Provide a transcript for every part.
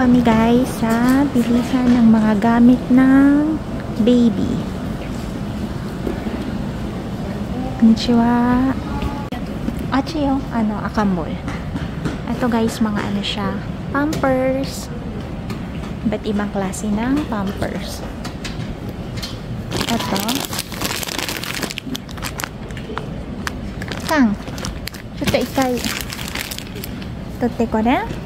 kami guys sa bilihan ng mga gamit ng baby. Konnichiwa. Achiyo, Akambol. Ito guys, mga siya, pampers. Iba't ibang klase ng pampers. Ito. Kang. Ito ikay. Totte kore.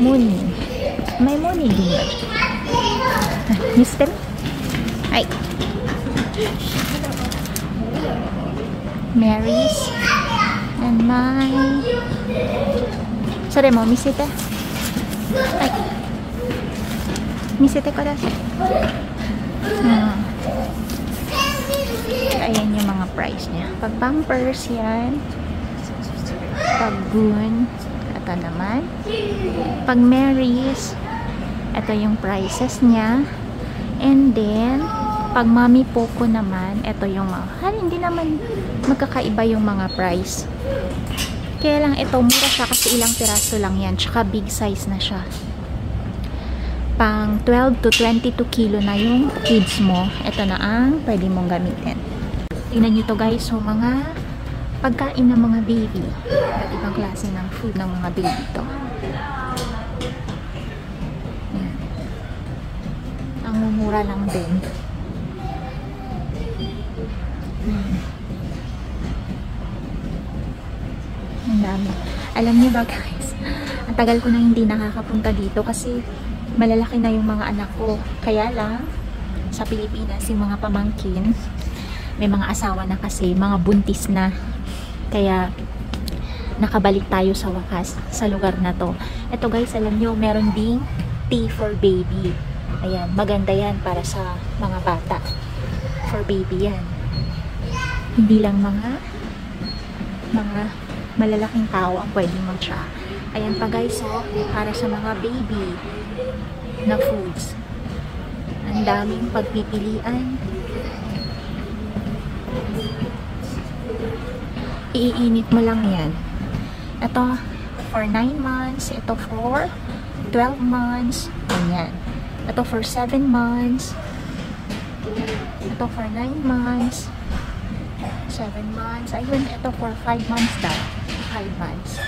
Muni. May muni din ba? Mister? Ay. Mary's. And my... Sore mo, misite. Ay. Misite ko dasi. Ayan yung mga price niya. Pag pampers yan. Pag Goon. Ito naman. Pag Mary's. Ito yung prices niya. And then, pag Mami Poco naman, ito yung mga, hindi naman magkakaiba yung mga price. Kaya lang ito, mura siya kasi ilang piraso lang yan. Tsaka big size na siya. Pang 12 to 22 kilo na yung kids mo. Ito na ang pwede mong gamitin. Tingnan nyo to guys, so mga pagkain ng mga baby. At ibang klase ng food ng mga baby to. Yan. Ang mumura lang din. Ang dami. Alam niyo ba guys, ang tagal ko na hindi nakakapunta dito kasi malalaki na yung mga anak ko. Kaya lang, sa Pilipinas, yung mga pamangkin, may mga asawa na kasi, mga buntis na. Kaya, nakabalik tayo sa wakas sa lugar na to. Ito guys, alam niyo, meron ding tea for baby. Ayan, maganda yan para sa mga bata. For baby yan. Hindi lang mga malalaking tao ang pwedeng mag-try. Ayan pa guys, oh, para sa mga baby na foods. Ang daming pagpipilian. Iinit mo lang yan. Ito for 9 months. Ito for 12 months. Ganyan. Ito for 7 months. Ito for 9 months. 7 months. Ayun, ito for 5 months daw. 5 months.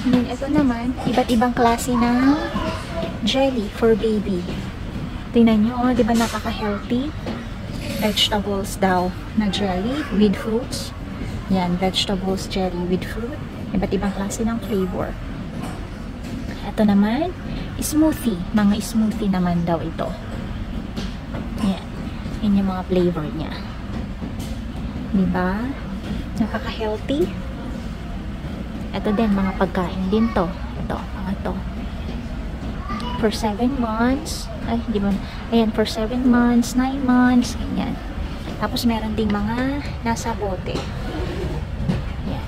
And then, ito naman, iba't ibang klase ng jelly for baby. Tingnan nyo, di ba nakaka-healthy? Vegetables daw na jelly with fruits. Yan, vegetables jelly with fruit. Iba't ibang klase ng flavor. Ito naman, smoothie. Mga smoothie naman daw ito. Yan. Yan yung mga flavor niya. Diba? Nakaka-healthy. Ito din, mga pagkain din to. Ito, mga to. For 7 months. Ay, hindi mo. Ayan, for 7 months, 9 months. Ganyan. Tapos, meron ding mga nasa bote. Ayan.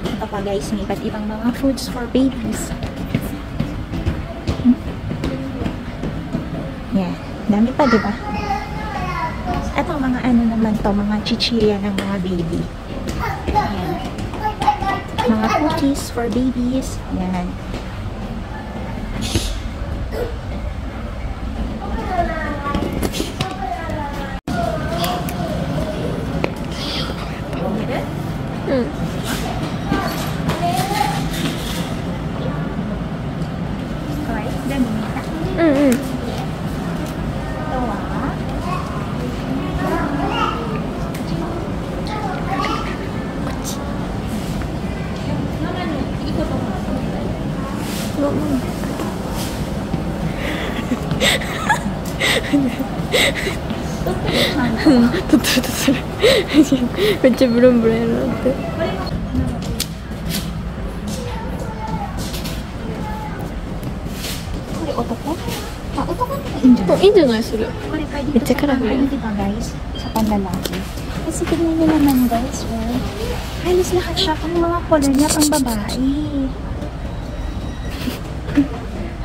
Ito pa guys, may iba't ibang mga foods for babies. Yan. Dami pa, diba? Ito, mga naman to, mga chichirya ng mga baby. Yan. Mga cookies for babies. Yan. 진짜 부름부름한데. 인잖아요, 소리. 진짜 크라고요. Diba guys? Sa panlalaki. Kasi tignan nyo naman guys, well, halos lahat siya pang mga color niya pang babae.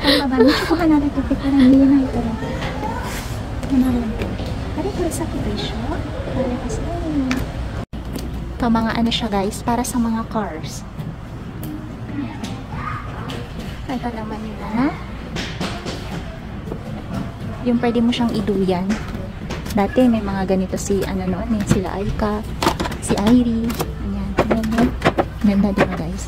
Pang babae. Kuha natin ito. Parang hindi na ito. Ano rin ito. Pare, pare sa presyo. Ito mga ano siya guys, para sa mga cars. Ito naman yun na. Yung pwede mo siyang iduyan. Dati may mga ganito si ano noon eh, sila Aika, si Irie. Ayan, ayan. Ganda diba guys?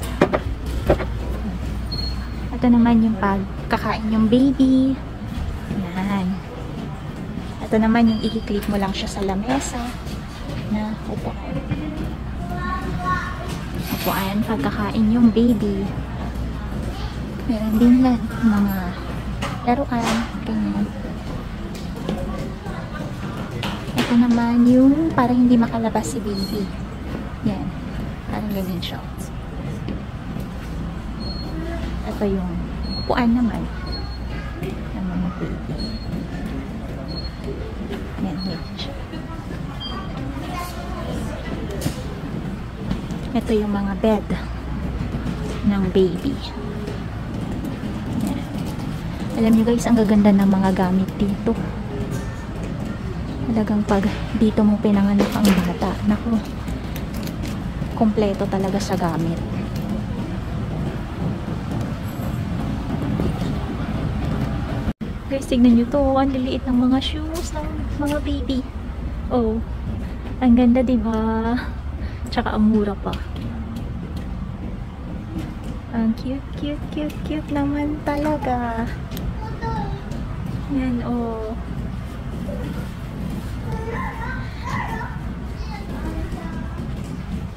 Ito naman yung pagkakain yung baby. Ayan. Ito naman yung i-clip mo lang siya sa lamesa na upuan. Upuan, pagkakain yung baby. Meron din yan, mga laruan, ganyan. Ito naman yung para hindi makalabas si baby. Yan, parang ganyan siya. Ito yung upuan naman ng mga baby. Yan, ganyan siya. Ito yung mga bed ng baby. Yan. Alam niyo guys, ang gaganda ng mga gamit dito. Talagang pag dito mo pinanganak ang bata, naku, kompleto talaga sa gamit. Guys, tignan nyo to. Ang liliit ng mga shoes ng mga baby. Oh, ang ganda diba? Tsaka ang mura pa. Ang cute, cute, cute, cute naman talaga. Yan, oh.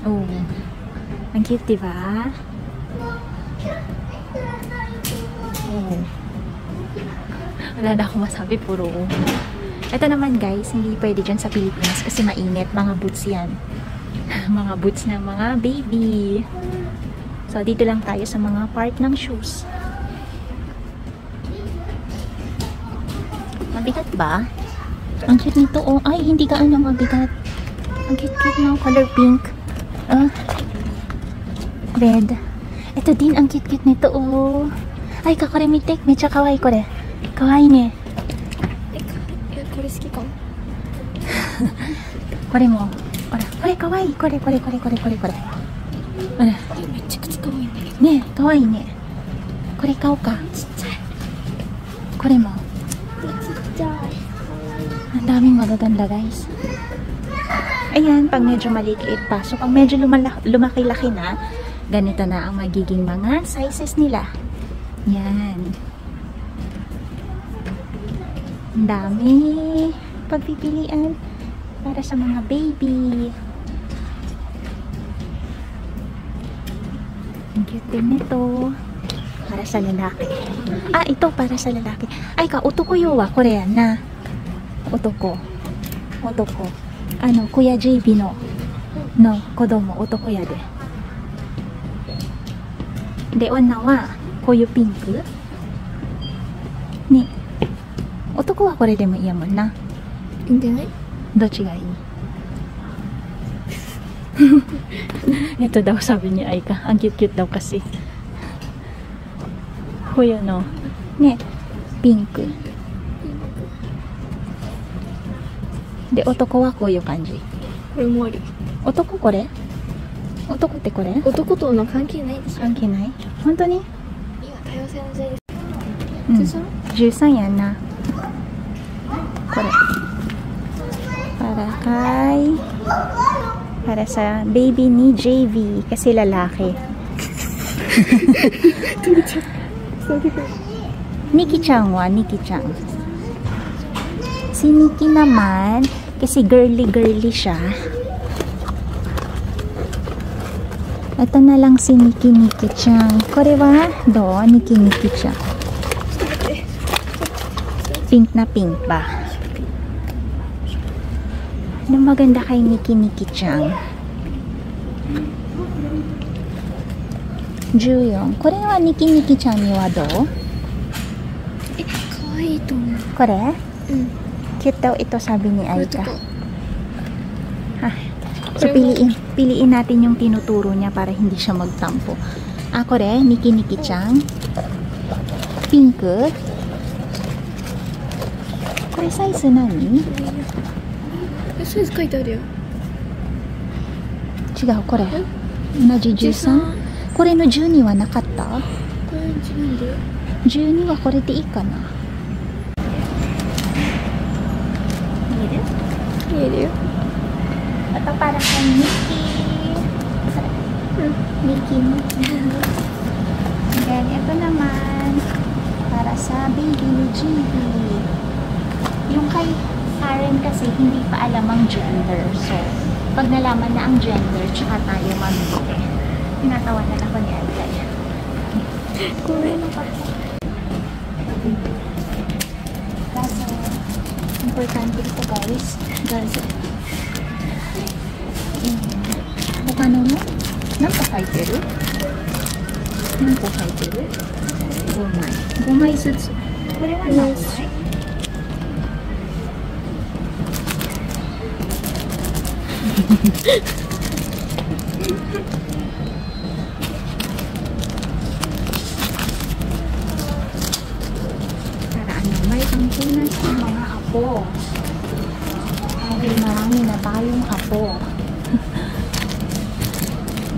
Oh, ang cute diba? Oh. Wala na akong masabi, puro. Ito naman guys, hindi pwede dyan sa Pilipinas kasi mainit. Mga boots yan. Mga boots ng mga baby. So, dito lang tayo sa mga part ng shoes. Mabigat ba? Ang cute nito, oh. Ay, hindi gaano mabigat. Ang cute-cute ng color pink. Red. Ito din, ang cute-cute nito, oh. Ay, kakore mite. Mecha kawaii kore. Kawaii ne. これ好きかも。これも。ほら、これかわいい。これ。ほら。めちゃくちゃ可愛いんだけど。ねえ、かわいいね。これ買おうか。ちっちゃい。これも。ちっちゃい。 Ang daming magaganda guys. Ayan, pag medyo maliit pa. So, pag medyo lumaki-laki na, ganito na ang magiging mga sizes nila. Yan. Ang dami pagpipilian para sa mga baby. Ang cute din nito. Para sa lalaki. Ah, ito para sa lalaki. Ay ka, otoko yo wa kore yan na. Otoko. Ano, Kuya JB no kodomo, otoko ya de. De, onna wa koyu pink. Ne. 男はこれでもいいやもんな。いいんじゃない？どっちがいいIto daw sabi ni Aika. Ang cute-cute daw kasi. Kuya no. Ne, pink. De, 男はこういう感じ。これもあり。男これ？男ってこれ？男との関係ないでしょ。関係ない？本当に？今多様性の時代です。うん。13？ 13 yan na. Kore. Para sa baby ni JV kasi lalaki. Niki-chan wa, Niki-chan. Si Niki naman kasi girly siya. Ito na lang si Niki-chan. Kore wa do, Niki-chan. Pink na pink ba? Ano maganda kay Niki-chan? Juyong. Kore wa Niki-chan ni wa do? 可愛いと思う。 Kore? うん。 Cute daw ito sabi ni これと Aika. か。 So piliin natin yung tinuturo niya para hindi siya magtampo. Ah, kore, Niki-chan. Pink. Kore size nani? こえ、サイズ書いてあるよ。違う、これ。同じ13。これの12はなかった？これ自分で。12はこれでいいかな。見える？見えるよ。Ito para kay Mickey. Mickey. Then, ito naman para sa baby ni Gigi. Yung kay Karen kasi hindi pa alam ang gender. So, pag nalaman na ang gender, tsaka tayo mamili. Tinatawanan ako ni Alay. Kaso, importante ito guys. Kasi, 他のね、何個書いてる？何個書いてる？ 5 枚。5枚ずつ。これは何枚？Para ano, may pangkunan sa mga apo. Dahil marami na tayong apo.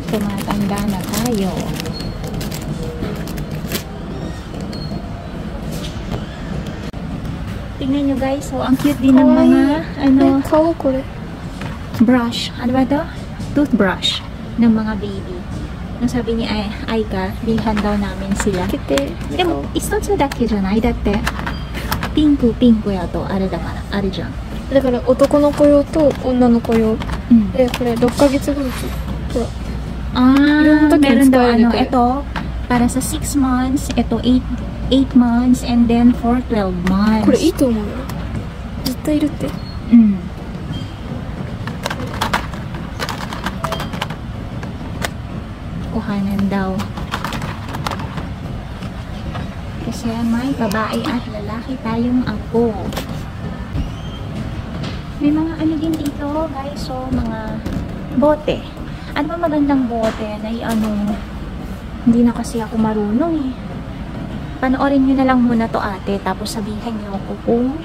Tumatanda na tayo. Tingnan nyo guys, so ang cute din ng mga ano, 顔これ。 brush. Ano ba ito? Toothbrush ng mga baby. Nung sabi ni Aika, bilhan daw namin sila. 開けて。でも、一つだけじゃない。だって、ピンクやとあれだから、あれじゃん。だから男の子用と女の子用。うん。で、これ6ヶ月後です。ほら。 Ah, meron daw ano, ito. ito, para sa 6 months, ito 8 months, and then for 12 months. これいいと思うよ。絶対いるって。 Mm. Kuhanan daw. Kasi may babae at lalaki tayong apo. May mga ano din dito, guys, so mga bote. Ano ba magandang bote na ano, hindi na kasi ako marunong eh. Panoorin nyo na lang muna to ate, tapos sabihin nyo ako kung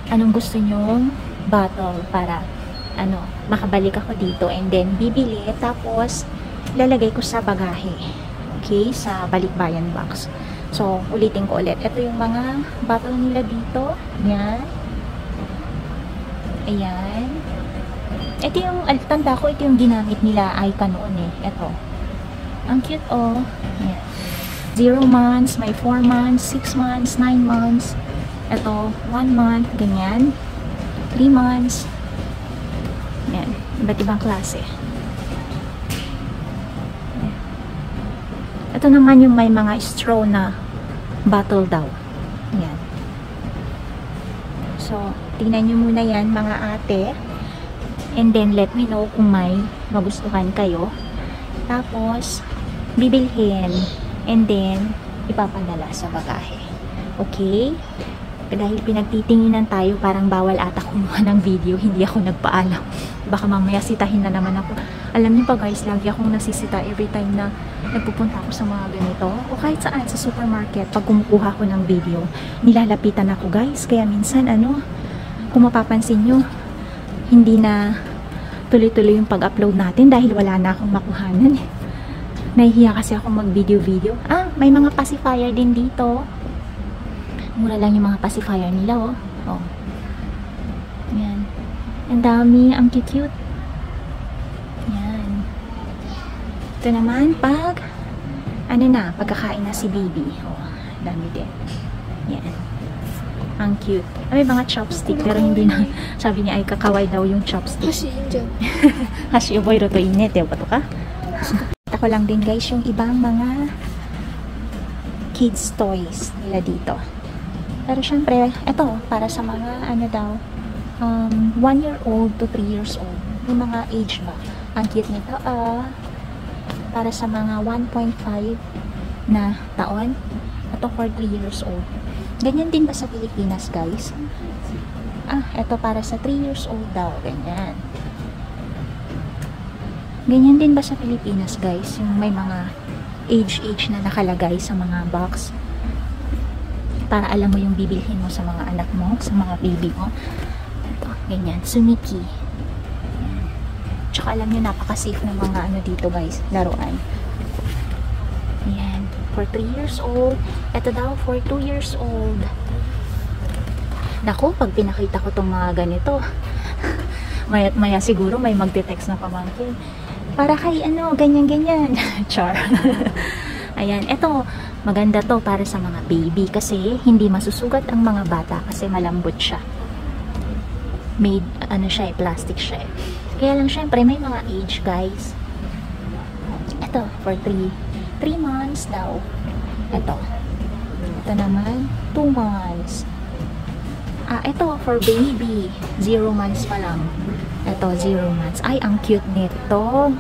anong gusto nyong bottle para ano, makabalik ako dito and then bibili, tapos lalagay ko sa bagahe. Okay, sa balikbayan box. So, ulitin ko ulit. Ito yung mga bottle nila dito. Yan. Ayan. Ito yung, tanda ko, ito yung ginamit nila Aika noon eh. Ito. Ang cute oh. Ayan. 0 months, may 4 months, 6 months, 9 months. Ito, 1 month, ganyan. 3 months. Ayan. Iba't ibang klase. Ayan. Ito naman yung may mga straw na bottle daw. Ayan. So, tingnan nyo muna yan mga ate. And then, let me know kung may magustuhan kayo. Tapos, bibilhin. And then, ipapadala sa bagahe. Okay? Dahil pinagtitinginan tayo, parang bawal ata kumuha ng video. Hindi ako nagpaalam. Baka mamaya sitahin na naman ako. Alam niyo pa guys, lagi akong nasisita every time na nagpupunta ako sa mga ganito. O kahit saan, sa supermarket, pag kumukuha ko ng video, nilalapitan ako guys. Kaya minsan, ano, kung mapapansin nyo, hindi na tuloy-tuloy yung pag-upload natin dahil wala na akong makuhanan eh. Nahihiya kasi ako mag-video-video. Ah, may mga pacifier din dito. Mura lang yung mga pacifier nila, oh. Oh. Yan. Ang dami, ang cute. Yan. Ito naman, pag ano na, pagkakain na si baby. Oh, dami din. Yan. Ang cute. May mga chopstick, pero hindi na, sabi niya ay kakaway daw yung chopstick. Hashi, yun dyan. Hashi, oboy roto init, eh. Bato ka? Ako lang din guys, yung ibang mga kids toys nila dito. Pero syempre, ito, para sa mga, ano daw, 1-year-old to 3 years old. Yung mga age ba. Ang cute nito, para sa mga 1.5 na taon. Ito for 3 years old. Ganyan din ba sa Pilipinas, guys? Ah, ito para sa 3 years old daw. Ganyan. Ganyan din ba sa Pilipinas, guys? Yung may mga age na nakalagay sa mga box. Para alam mo yung bibilhin mo sa mga anak mo, sa mga baby mo. Ito. Ganyan, Sumiki. Tsaka alam nyo, napaka-safe ng mga ano dito guys, laruan. Ayan, for 3 years old. Ito daw, for 2 years old. Naku, pag pinakita ko tong mga ganito, maya't maya siguro may magte-text na pamangkin. Para kay ano, ganyan-ganyan. Char. Ayan, ito, maganda to para sa mga baby kasi hindi masusugat ang mga bata kasi malambot siya. Made, ano siya, plastic siya. Kaya lang syempre may mga age guys. Ito for 3 months daw. Ito naman 2 months. Ito for baby 0 months pa lang. Ito 0 months. Ay, ang cute nito.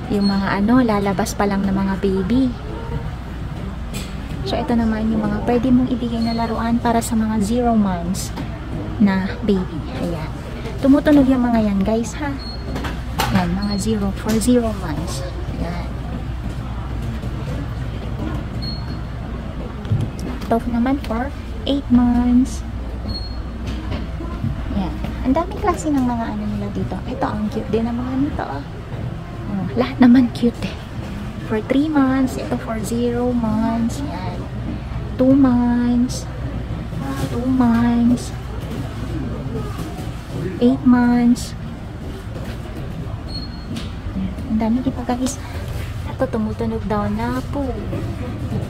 Yung mga ano, lalabas pa lang ng mga baby. So ito naman yung mga pwede mong ibigay na laruan para sa mga 0 months na baby. Ayan. Tumutunog yung mga yan guys ha. Yan, mga 0 for 0 months. Yan. Ito naman for 8 months. Yan. Ang daming klase ng mga ano nila dito. Ito, ang cute din ng mga nito. Lahat naman cute eh. For 3 months. Ito for 0 months. Yan. 2 months. 2 months. 8 months. Ang dami di pa guys. Ito tumutunog daw na po.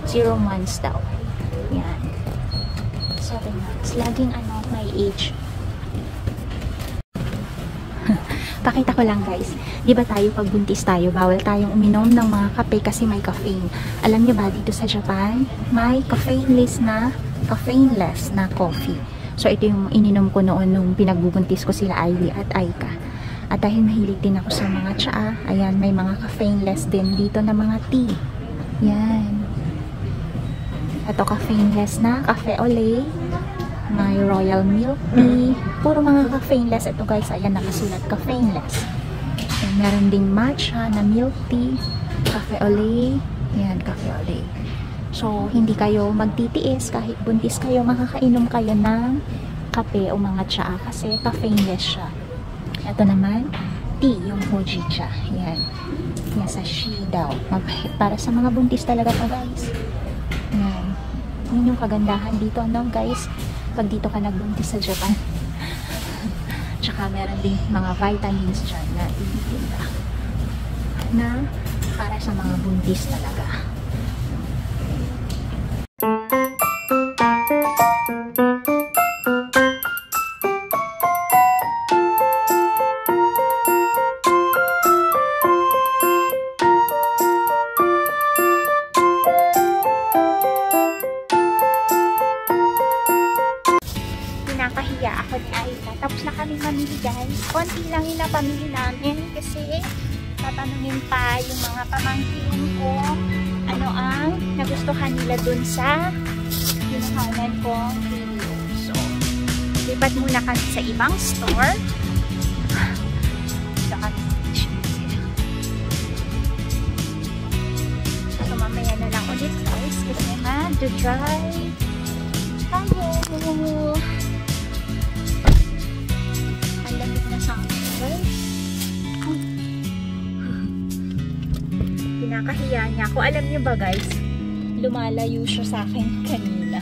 0 months daw. Yan. 7 months. Laging ano, may age. Pakita ko lang guys. Di ba tayo pag buntis tayo, bawal tayong uminom ng mga kape kasi may caffeine. Alam niyo ba dito sa Japan, may caffeineless na coffee. So, ito yung ininom ko noon nung pinagbubuntis ko sila Ailey at Aika. At dahil mahilig din ako sa mga tsaa, ayan, may mga caffeineless din dito na mga tea. Yan. Ito caffeineless na, cafe au lait. May royal milk tea. Puro mga caffeineless. Ito guys, ayan, nakasulat caffeineless. Ayan, meron ding matcha na milk tea. Cafe au lait. Yan, cafe au lait. So, hindi kayo magtitiis kahit buntis kayo, makakainom kayo ng kape o mga tsaa kasi caffeineless siya. Ito naman, tea, yung hojicha. Yan. Nasa she daw. Para sa mga buntis talaga to guys. Yan. Yun yung kagandahan dito, no guys? Pag dito ka nagbuntis sa Japan. Tsaka meron din mga vitamins dyan na tinitinda. Na para sa mga buntis talaga. Kinakahiya ako ni Aika. Tapos na kami mamili guys. Konti lang yung napamili namin kasi tatanungin pa yung mga pamangkin ko ano ang nagustuhan nila dun sa kinuhanan kong video. So, lipat muna kami sa ibang store. Dito kami so, mamaya na lang ulit guys kasi mag-drive tayo. Ang lamig na sa akin guys. Kinakahiya niya ako. Alam niyo ba guys, lumalayo siya sa akin kanina.